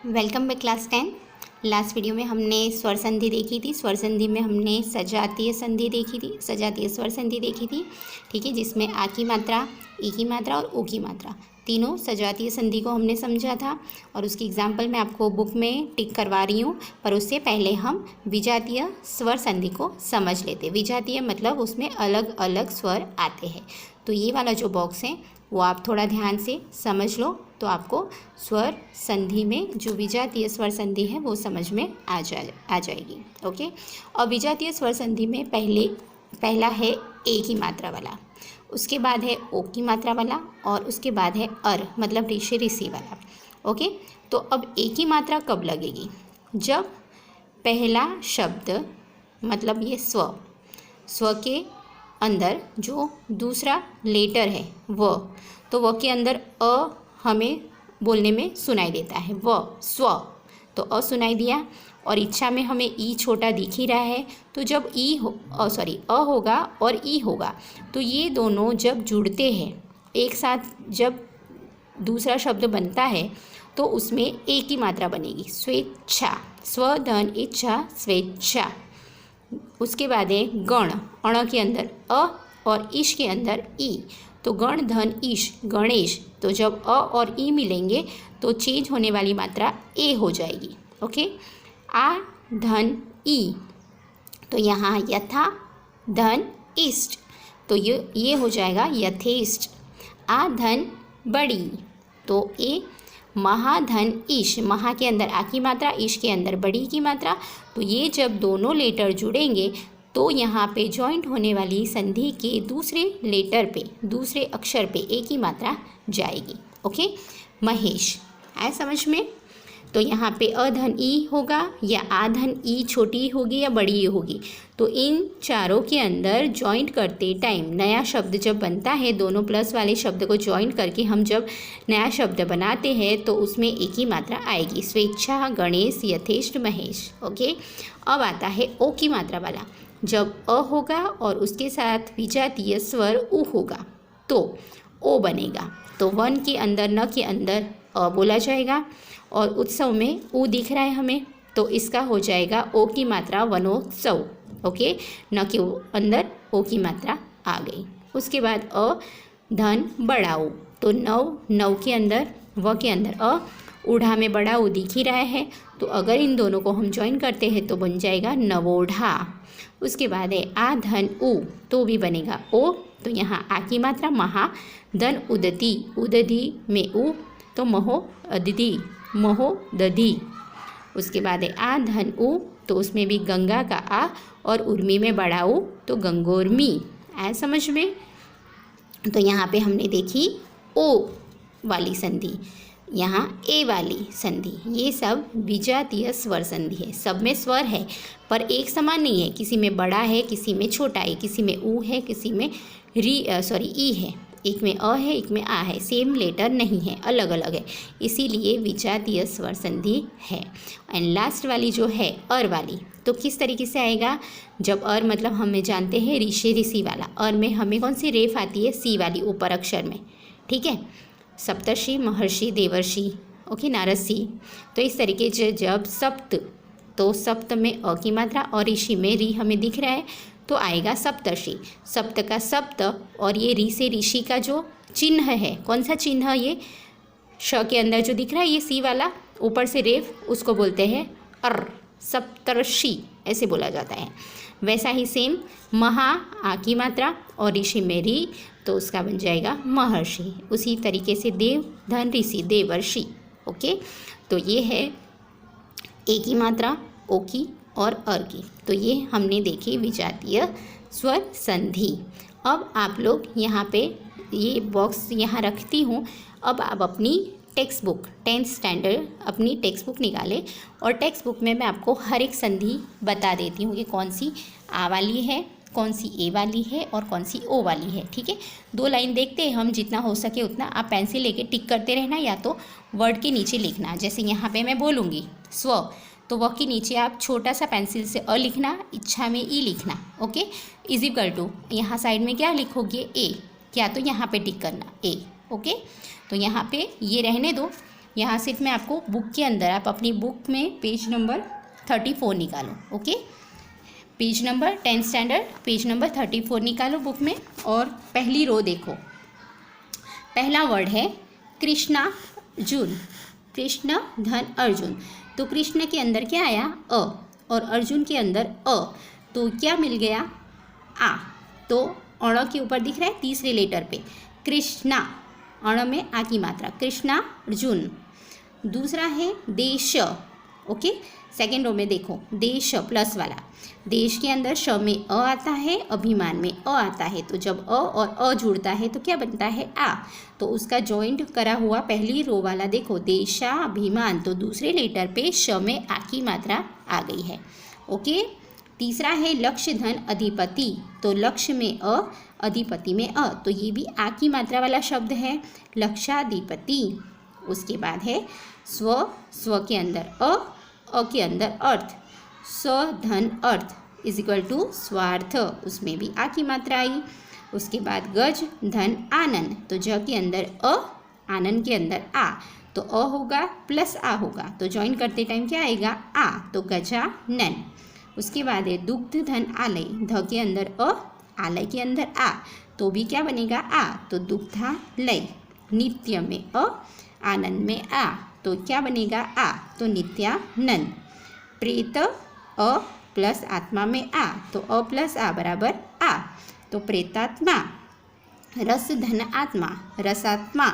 Welcome back class 10। Last video में हमने स्वर संधि देखी थी। स्वर संधि में हमने सजातीय संधि देखी थी, सजातीय स्वर संधि देखी थी। ठीक है, जिसमें आ की मात्रा, ई की मात्रा और ऊ की मात्रा, तीनों सजातीय संधि को हमने समझा था। और उसकी एग्जाम्पल मैं आपको बुक में टिक करवा रही हूँ, पर उससे पहले हम विजातीय स्वर संधि को समझ लेते। विजातीय मतलब उसमें अलग अलग स्वर आते हैं। तो ये वाला जो बॉक्स है वो आप थोड़ा ध्यान से समझ लो, तो आपको स्वर संधि में जो विजातीय स्वर संधि है वो समझ में आ जाएगी। ओके। और विजातीय स्वर संधि में पहला है ए की मात्रा वाला, उसके बाद है ओ की मात्रा वाला, और उसके बाद है अर मतलब ऋषि ऋषि वाला। ओके। तो अब ए की मात्रा कब लगेगी? जब पहला शब्द मतलब ये स्व के अंदर जो दूसरा लेटर है व, तो व के अंदर अ हमें बोलने में सुनाई देता है, व स्व, तो अ सुनाई दिया। और इच्छा में हमें ई छोटा दिख ही रहा है, तो जब अ होगा और ई होगा, तो ये दोनों जब जुड़ते हैं एक साथ, जब दूसरा शब्द बनता है तो उसमें ए की मात्रा बनेगी, स्वेच्छा, स्व धन इच्छा स्वेच्छा। उसके बाद है गण, अण के अंदर अ और ईश के अंदर ई, तो गण धन ईश गणेश। तो जब अ और ई मिलेंगे तो चेंज होने वाली मात्रा ए हो जाएगी। ओके। आ धन ई, तो यहाँ यथा धन इष्ट, तो ये हो जाएगा यथेष्ट। आ धन बड़ी, तो ए महाधन ईश, महा के अंदर आ की मात्रा, ईश के अंदर बड़ी की मात्रा। तो ये जब दोनों लेटर जुड़ेंगे तो यहाँ पे जॉइंट होने वाली संधि के दूसरे लेटर पे, दूसरे अक्षर पे ए की मात्रा जाएगी। ओके। महेश, आए समझ में? तो यहाँ पे अधन ई होगा या आधन ई छोटी होगी या बड़ी ई होगी। तो इन चारों के अंदर जॉइंट करते टाइम नया शब्द जब बनता है, दोनों प्लस वाले शब्द को जॉइंट करके हम जब नया शब्द बनाते हैं तो उसमें एक ही मात्रा आएगी, स्वेच्छा गणेश यथेष्ट महेश। ओके। अब आता है ओ की मात्रा वाला। जब अ होगा और उसके साथ विजातीय स्वर उ होगा तो ओ बनेगा। तो वन के अंदर, न के अंदर अ बोला जाएगा, और उत्सव में ऊ दिख रहा है हमें, तो इसका हो जाएगा ओ की मात्रा वनोत्सव। ओके। न के अंदर ओ की मात्रा आ गई। उसके बाद अ धन बड़ाऊ, तो नव के अंदर व के अंदर अ, ऊढ़ा में बड़ा ऊ दिख ही रहा है, तो अगर इन दोनों को हम ज्वाइन करते हैं तो बन जाएगा नवोढ़ा। उसके बाद है आ धन उ, तो भी बनेगा ओ, तो यहाँ आ की मात्रा महा धन उदती, उदधी में उ, तो महो अदधी, महो दधी। उसके बाद है आ धन उ, तो उसमें भी गंगा का आ और उर्मी में बड़ा उ, तो गंगोर्मी। आया समझ में? तो यहाँ पे हमने देखी ओ वाली संधि, यहाँ ए वाली संधि, ये सब विजातीय स्वर संधि है। सब में स्वर है पर एक समान नहीं है, किसी में बड़ा है, किसी में छोटा है, किसी में ऊ है, किसी में ई है, एक में अ है, एक में आ है, सेम लेटर नहीं है, अलग अलग है, इसीलिए विजातीय स्वर संधि है। एंड लास्ट वाली जो है अर वाली, तो किस तरीके से आएगा? जब अर मतलब हमें जानते हैं ऋषि ऋषि वाला, अर में हमें कौन सी रेफ आती है? सी वाली ऊपर अक्षर में। ठीक है, सप्तर्षि महर्षि देवर्षि, ओके, नारसी। तो इस तरीके से जब सप्त, तो सप्त में अ की मात्रा और ऋषि में री हमें दिख रहा है, तो आएगा सप्तर्षि। सप्त का सप्त, और ये री से ऋषि का जो चिन्ह है, कौन सा चिन्ह? ये श के अंदर जो दिख रहा है, ये सी वाला ऊपर से रेफ, उसको बोलते हैं अर, सप्तर्षि ऐसे बोला जाता है। वैसा ही सेम महा आ की मात्रा और ऋषि में री, तो उसका बन जाएगा महर्षि। उसी तरीके से देव धन ऋषि देवर्षि। ओके। तो ये है ए की मात्रा, ओ की और अर की। तो ये हमने देखी विजातीय स्वर संधि। अब आप लोग यहाँ पे ये बॉक्स यहाँ रखती हूँ। अब आप अपनी टेक्स्ट बुक 10th स्टैंडर्ड अपनी टेक्स्ट बुक निकालें, और टेक्स्ट बुक में मैं आपको हर एक संधि बता देती हूँ कि कौन सी आ वाली है, कौन सी ए वाली है और कौन सी ओ वाली है। ठीक है, 2 लाइन देखते हैं हम, जितना हो सके उतना आप पेंसिल लेके टिक करते रहना, या तो वर्ड के नीचे लिखना। जैसे यहाँ पे मैं बोलूँगी स्व, तो वह के नीचे आप छोटा सा पेंसिल से अ लिखना, इच्छा में ई लिखना। ओके। इज इक्वल टू यहाँ साइड में क्या लिखोगे? ए, क्या तो यहाँ पे टिक करना ए। ओके। तो यहाँ पे ये रहने दो, यहाँ सिर्फ मैं आपको बुक के अंदर, आप अपनी बुक में पेज नंबर 34 निकालो। Okay, page number 10th standard page number 34 निकालो बुक में। और पहली रो देखो, पहला वर्ड है कृष्णा अर्जुन, कृष्ण धन अर्जुन। तो कृष्ण के अंदर क्या आया? अ, और अर्जुन के अंदर अ, तो क्या मिल गया? आ। तो अण के ऊपर दिख रहा है तीसरे लेटर पे कृष्णा, अण में आ की मात्रा, कृष्णा अर्जुन। दूसरा है देश। ओके, सेकेंड रो में देखो, देश प्लस वाला, देश के अंदर श में अ आता है, अभिमान में अ आता है, तो जब अ और अ जुड़ता है तो क्या बनता है? आ। तो उसका जॉइंट करा हुआ पहली रो वाला देखो, देशा अभिमान, तो दूसरे लेटर पे श में आ की मात्रा आ गई है। ओके, तीसरा है लक्ष्य धन अधिपति, तो लक्ष्य में अ, अधिपति में अ, तो ये भी आ की मात्रा वाला शब्द है, लक्षाधिपति। उसके बाद है स्व, स्व के अंदर अ के अंदर अर्थ, स्व धन अर्थ इज इक्वल टू स्वार्थ, उसमें भी आ की मात्रा आई। उसके बाद गज धन आनंद, तो ज के अंदर अ, आनंद के अंदर आ, तो अ होगा प्लस आ होगा, तो ज्वाइन करते टाइम क्या आएगा? आ, तो गजानन। उसके बाद है दुग्ध धन आलय, ध के अंदर अ, आलय के अंदर आ, तो भी क्या बनेगा? आ, तो दुग्धालय। नित्य में अ, आनंद में आ, तो क्या बनेगा? आ, तो नित्यानंद। प्रेत अ प्लस आत्मा में आ, तो अ प्लस आ बराबर आ, तो प्रेतात्मा। रस धन आत्मा, रसात्मा।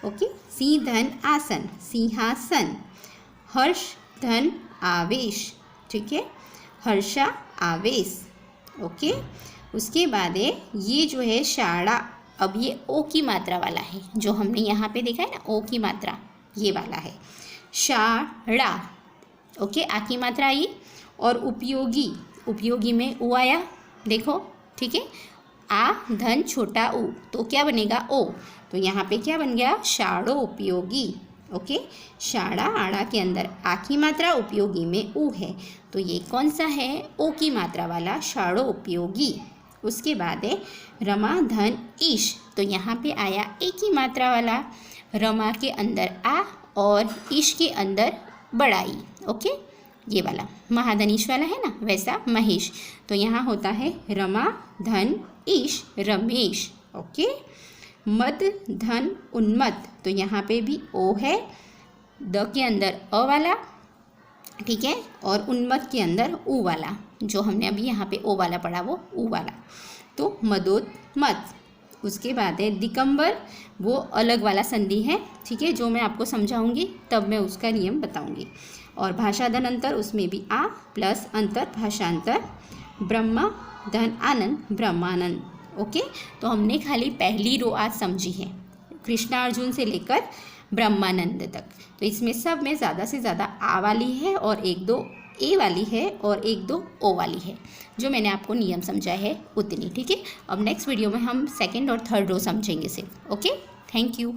ओके, सिंह धन आसन, सिंहासन। हर्ष धन आवेश, ठीक है, हर्षा आवेश। ओके, उसके बाद है ये जो है शाड़ा, अब ये ओ की मात्रा वाला है, जो हमने यहाँ पे देखा है ना, ओ की मात्रा ये वाला है, शाड़ा। ओके, आ की मात्रा आई। और उपयोगी, उपयोगी में ऊ आया, देखो, ठीक है, आ धन छोटा ऊ, तो क्या बनेगा? ओ, तो यहाँ पे क्या बन गया? शाड़ो उपयोगी। ओके, शाड़ा, आड़ा के अंदर आ की मात्रा, उपयोगी में ऊ है, तो ये कौन सा है? ओ की मात्रा वाला शाड़ो उपयोगी। उसके बाद है रमा धन ईश, तो यहाँ पे आया ए की मात्रा वाला, रमा के अंदर आ और ईश के अंदर बड़ाई। ओके, ये वाला महाधनीश वाला है ना, वैसा महेश, तो यहाँ होता है रमा धन ईश रमेश। ओके, मद धन उन्मत्त, तो यहाँ पे भी ओ है, द के अंदर अ वाला, ठीक है, और उन्मत्त के अंदर ऊ वाला, जो हमने अभी यहाँ पे ओ वाला पढ़ा वो ऊ वाला, तो मदोन्मत्त। उसके बाद है दिगंबर, वो अलग वाला संधि है, ठीक है, जो मैं आपको समझाऊंगी तब मैं उसका नियम बताऊंगी। और भाषा धन अंतर, उसमें भी आ प्लस अंतर, भाषांतर। ब्रह्मा धन आनंद, ब्रह्मानंद। ओके, तो हमने खाली पहली रो आज समझी है, कृष्णा अर्जुन से लेकर ब्रह्मानंद तक। तो इसमें सब में ज़्यादा से ज़्यादा आ वाली है और एक दो ए वाली है और एक दो ओ वाली है, जो मैंने आपको नियम समझाया है उतनी, ठीक है। अब नेक्स्ट वीडियो में हम सेकंड और थर्ड रो समझेंगे सिर्फ। Okay, thank you.